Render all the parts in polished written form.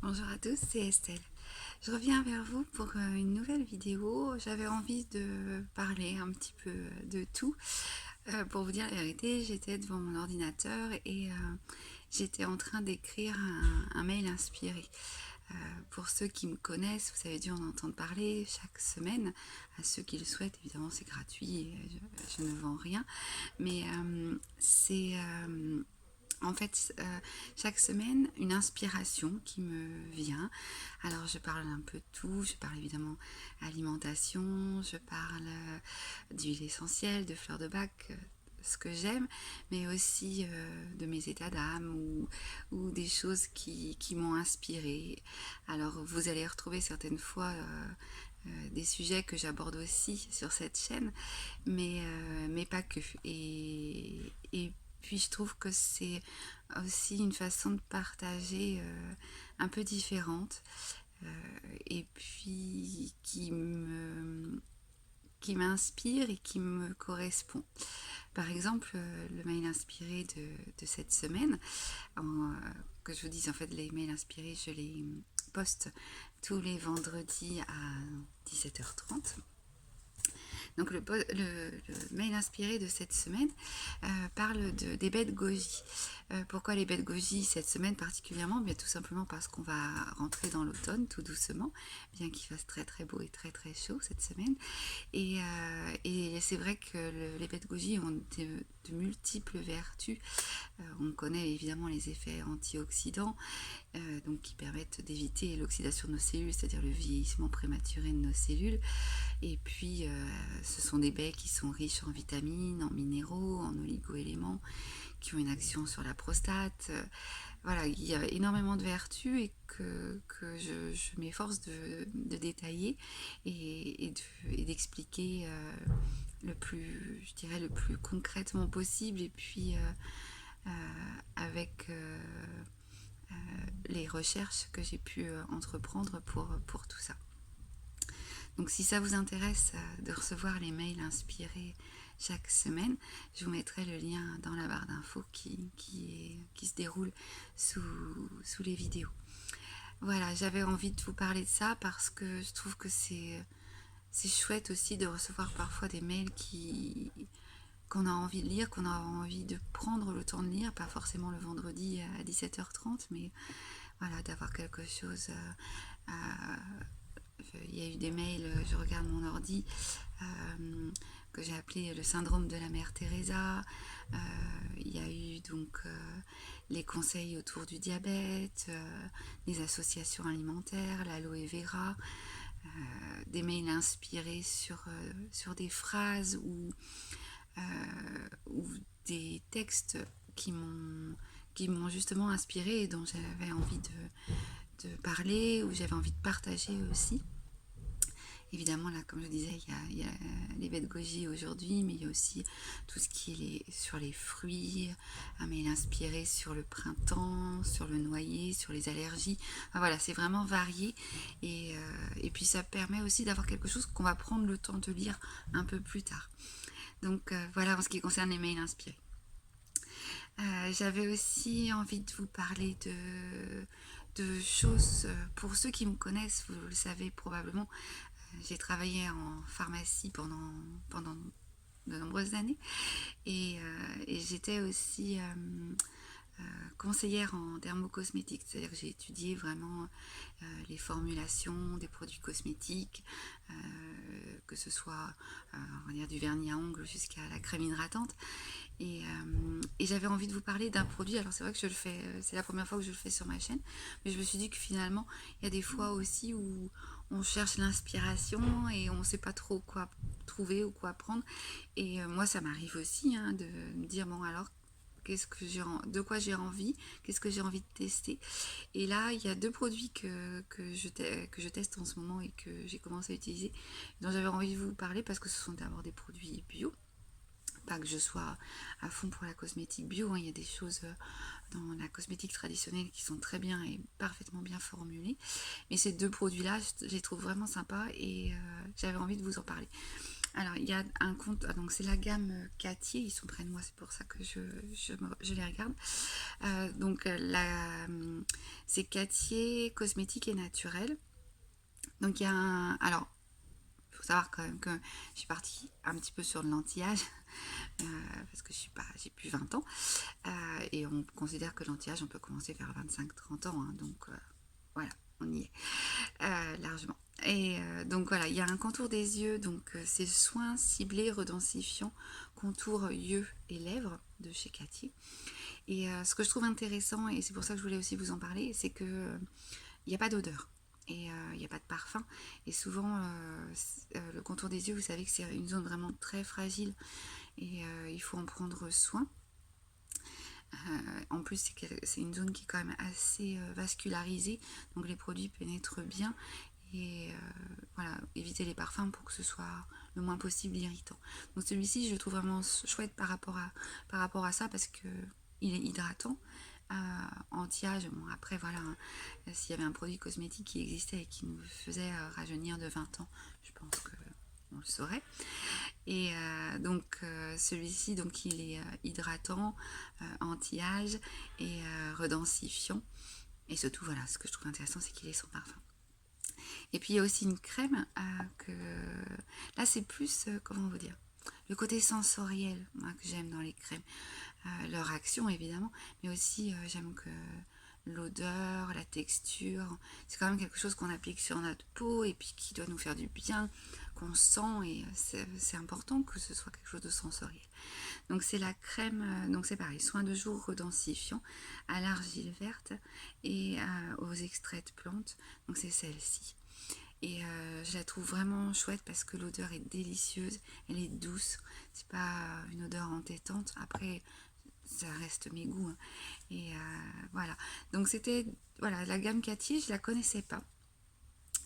Bonjour à tous, c'est Estelle. Je reviens vers vous pour une nouvelle vidéo. J'avais envie de parler un petit peu de tout. Pour vous dire la vérité, j'étais devant mon ordinateur et j'étais en train d'écrire un mail inspiré. Pour ceux qui me connaissent, vous avez dû en entendre parler chaque semaine. À ceux qui le souhaitent, évidemment, c'est gratuit et je ne vends rien. Mais c'est en fait, chaque semaine, une inspiration qui me vient. Alors, je parle un peu de tout. Je parle évidemment alimentation, je parle d'huile essentielle, de fleurs de bac, ce que j'aime, mais aussi de mes états d'âme ou des choses qui m'ont inspirée. Alors, vous allez retrouver certaines fois des sujets que j'aborde aussi sur cette chaîne, mais pas que. Et puis je trouve que c'est aussi une façon de partager un peu différente et puis qui m'inspire et qui me correspond. Par exemple, le mail inspiré de cette semaine, que je vous dise en fait les mails inspirés, je les poste tous les vendredis à 17h30. Donc le mail inspiré de cette semaine parle des baies de goji. Pourquoi les baies de goji cette semaine particulièrement? Bien, tout simplement parce qu'on va rentrer dans l'automne tout doucement, bien qu'il fasse très très beau et très très chaud cette semaine. Et c'est vrai que les baies de goji ont de multiples vertus. On connaît évidemment les effets antioxydants, donc qui permettent d'éviter l'oxydation de nos cellules, c'est-à-dire le vieillissement prématuré de nos cellules. Et puis, ce sont des baies qui sont riches en vitamines, en minéraux, en oligo-éléments, qui ont une action sur la prostate. Voilà, il y a énormément de vertus et que je m'efforce de détailler et d'expliquer le plus, je dirais, le plus concrètement possible. Et puis, avec les recherches que j'ai pu entreprendre pour tout ça. Donc si ça vous intéresse de recevoir les mails inspirés chaque semaine, je vous mettrai le lien dans la barre d'infos qui se déroule sous les vidéos. Voilà, j'avais envie de vous parler de ça parce que je trouve que c'est chouette aussi de recevoir parfois des mails qu'on a envie de lire, qu'on a envie de prendre le temps de lire, pas forcément le vendredi à 17h30, mais voilà, d'avoir quelque chose il y a eu des mails, je regarde mon ordi, que j'ai appelé le syndrome de la mère Teresa. Il y a eu donc les conseils autour du diabète, les associations alimentaires, l'aloe vera, des mails inspirés sur des phrases ou des textes qui m'ont justement inspiré et dont j'avais envie de parler, ou j'avais envie de partager aussi. Évidemment, là, comme je disais, il y a les baies de goji aujourd'hui, mais il y a aussi tout ce qui est sur les fruits, mais inspiré sur le printemps, sur le noyer, sur les allergies. Enfin, voilà, c'est vraiment varié. Et puis, ça permet aussi d'avoir quelque chose qu'on va prendre le temps de lire un peu plus tard. Donc, voilà en ce qui concerne les mails inspirés. J'avais aussi envie de vous parler de choses, pour ceux qui me connaissent, vous le savez probablement, j'ai travaillé en pharmacie pendant de nombreuses années et j'étais aussi conseillère en dermocosmétique, c'est-à-dire que j'ai étudié vraiment les formulations des produits cosmétiques, que ce soit on va dire du vernis à ongles jusqu'à la crème hydratante. Et j'avais envie de vous parler d'un produit. Alors c'est vrai que je le fais, c'est la première fois que je le fais sur ma chaîne, mais je me suis dit que finalement il y a des fois aussi où on cherche l'inspiration et on ne sait pas trop quoi trouver ou quoi prendre. Et moi ça m'arrive aussi de me dire bon alors de quoi j'ai envie, qu'est-ce que j'ai envie de tester. Et là, il y a deux produits que je teste en ce moment et que j'ai commencé à utiliser, dont j'avais envie de vous parler parce que ce sont d'abord des produits bio. Pas que je sois à fond pour la cosmétique bio, il y a des choses dans la cosmétique traditionnelle qui sont très bien et parfaitement bien formulées. Mais ces deux produits-là, je les trouve vraiment sympas et j'avais envie de vous en parler. Alors, il y a un compte, donc c'est la gamme Cathier, ils sont près de moi, c'est pour ça que je les regarde. C'est Cathier cosmétique et naturel. Donc, il y a alors, il faut savoir quand même que je suis partie un petit peu sur l'anti-âge, parce que j'ai plus 20 ans. Et on considère que l'anti-âge, on peut commencer vers 25-30 ans. Hein, donc, voilà, on y est largement. Et donc voilà, il y a un contour des yeux, donc c'est soins ciblés, redensifiants, contour yeux et lèvres de chez Cathy. Et ce que je trouve intéressant, et c'est pour ça que je voulais aussi vous en parler, c'est que il n'y a pas d'odeur. Et il n'y a pas de parfum. Et souvent, le contour des yeux, vous savez que c'est une zone vraiment très fragile. Et il faut en prendre soin. En plus, c'est une zone qui est quand même assez vascularisée. Donc les produits pénètrent bien. Et voilà, éviter les parfums pour que ce soit le moins possible irritant. Donc celui-ci, je le trouve vraiment chouette par rapport à ça, parce que il est hydratant, anti-âge. Bon, après voilà, hein, s'il y avait un produit cosmétique qui existait et qui nous faisait rajeunir de 20 ans, je pense que on le saurait. Et donc celui-ci, donc il est hydratant, anti-âge et redensifiant. Et surtout, voilà, ce que je trouve intéressant, c'est qu'il est sans parfum. Et puis il y a aussi une crème que là c'est plus, comment vous dire, le côté sensoriel, moi, que j'aime dans les crèmes. Leur action évidemment, mais aussi j'aime que l'odeur, la texture, c'est quand même quelque chose qu'on applique sur notre peau et puis qui doit nous faire du bien, qu'on sent, et c'est important que ce soit quelque chose de sensoriel. Donc c'est la crème, donc c'est pareil, soin de jour redensifiant à l'argile verte et aux extraits de plantes, donc c'est celle-ci. Et je la trouve vraiment chouette parce que l'odeur est délicieuse, elle est douce, c'est pas une odeur entêtante. Après, ça reste mes goûts. Hein. Et voilà. Donc c'était voilà, la gamme Cathy, je la connaissais pas.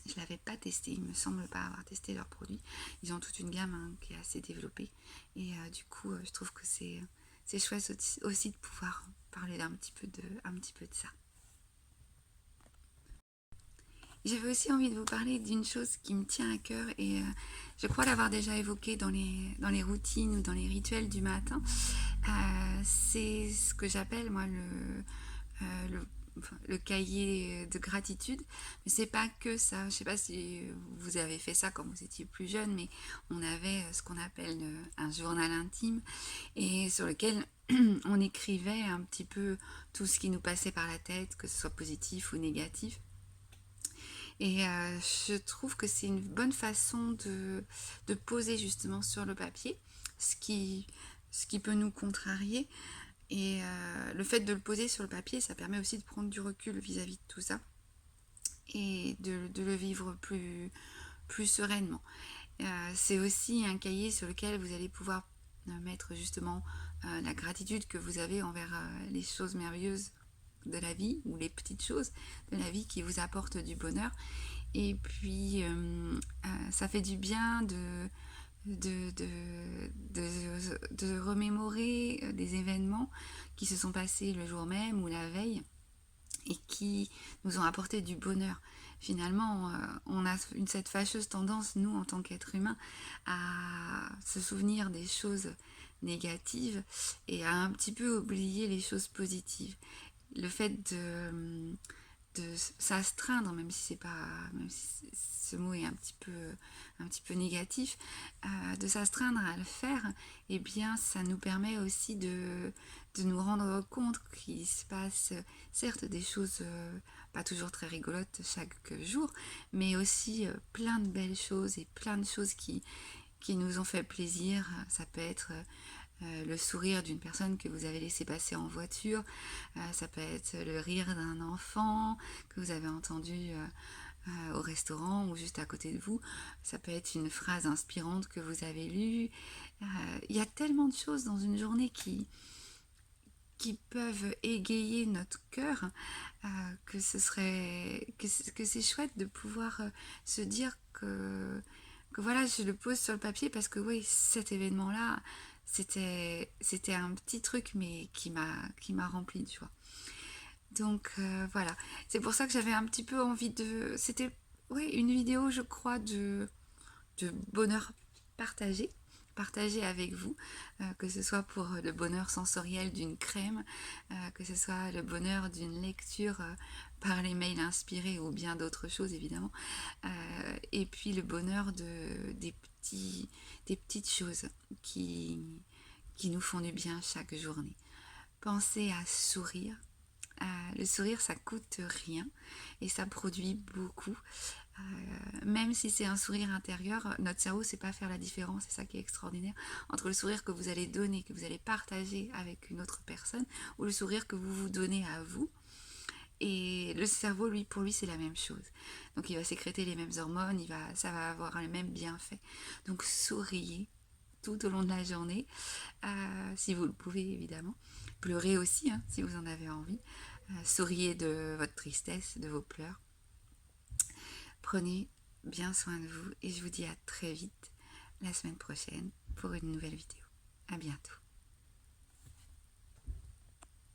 Je l'avais pas testée, il me semble pas avoir testé leurs produits. Ils ont toute une gamme hein, qui est assez développée. Et du coup, je trouve que c'est chouette aussi de pouvoir parler un petit peu de ça. J'avais aussi envie de vous parler d'une chose qui me tient à cœur et je crois l'avoir déjà évoqué dans les routines ou dans les rituels du matin. C'est ce que j'appelle moi le cahier de gratitude. Mais c'est pas que ça. Je sais pas si vous avez fait ça quand vous étiez plus jeune, mais on avait ce qu'on appelle un journal intime et sur lequel on écrivait un petit peu tout ce qui nous passait par la tête, que ce soit positif ou négatif. Et je trouve que c'est une bonne façon de poser justement sur le papier ce qui peut nous contrarier. Et le fait de le poser sur le papier, ça permet aussi de prendre du recul vis-à-vis de tout ça et de le vivre plus sereinement. C'est aussi un cahier sur lequel vous allez pouvoir mettre justement la gratitude que vous avez envers les choses merveilleuses de la vie ou les petites choses de la vie qui vous apportent du bonheur. Et puis ça fait du bien de remémorer des événements qui se sont passés le jour même ou la veille et qui nous ont apporté du bonheur. Finalement, on a cette fâcheuse tendance, nous, en tant qu'êtres humains, à se souvenir des choses négatives et à un petit peu oublier les choses positives. Le fait de s'astreindre, même si ce mot est un petit peu négatif, de s'astreindre à le faire, eh bien ça nous permet aussi de nous rendre compte qu'il se passe certes des choses pas toujours très rigolotes chaque jour, mais aussi plein de belles choses et plein de choses qui nous ont fait plaisir. Ça peut être le sourire d'une personne que vous avez laissé passer en voiture, ça peut être le rire d'un enfant que vous avez entendu au restaurant ou juste à côté de vous, ça peut être une phrase inspirante que vous avez lue. Il y a tellement de choses dans une journée qui peuvent égayer notre cœur, que c'est chouette de pouvoir se dire que voilà, je le pose sur le papier parce que oui, cet événement-là, c'était un petit truc mais qui m'a rempli, tu vois. Donc voilà, c'est pour ça que j'avais un petit peu envie c'était une vidéo, je crois, de bonheur partager avec vous, que ce soit pour le bonheur sensoriel d'une crème, que ce soit le bonheur d'une lecture par les mails inspirés ou bien d'autres choses évidemment, et puis le bonheur des petites choses qui nous font du bien chaque journée. Pensez à sourire. Le sourire, ça coûte rien et ça produit beaucoup. Même si c'est un sourire intérieur, notre cerveau ne sait pas faire la différence, c'est ça qui est extraordinaire, entre le sourire que vous allez donner, que vous allez partager avec une autre personne, ou le sourire que vous vous donnez à vous. Et le cerveau, pour lui, c'est la même chose. Donc il va sécréter les mêmes hormones, ça va avoir les mêmes bienfaits. Donc souriez tout au long de la journée, si vous le pouvez évidemment. Pleurez aussi, hein, si vous en avez envie. Souriez de votre tristesse, de vos pleurs. Prenez bien soin de vous et je vous dis à très vite la semaine prochaine pour une nouvelle vidéo. À bientôt.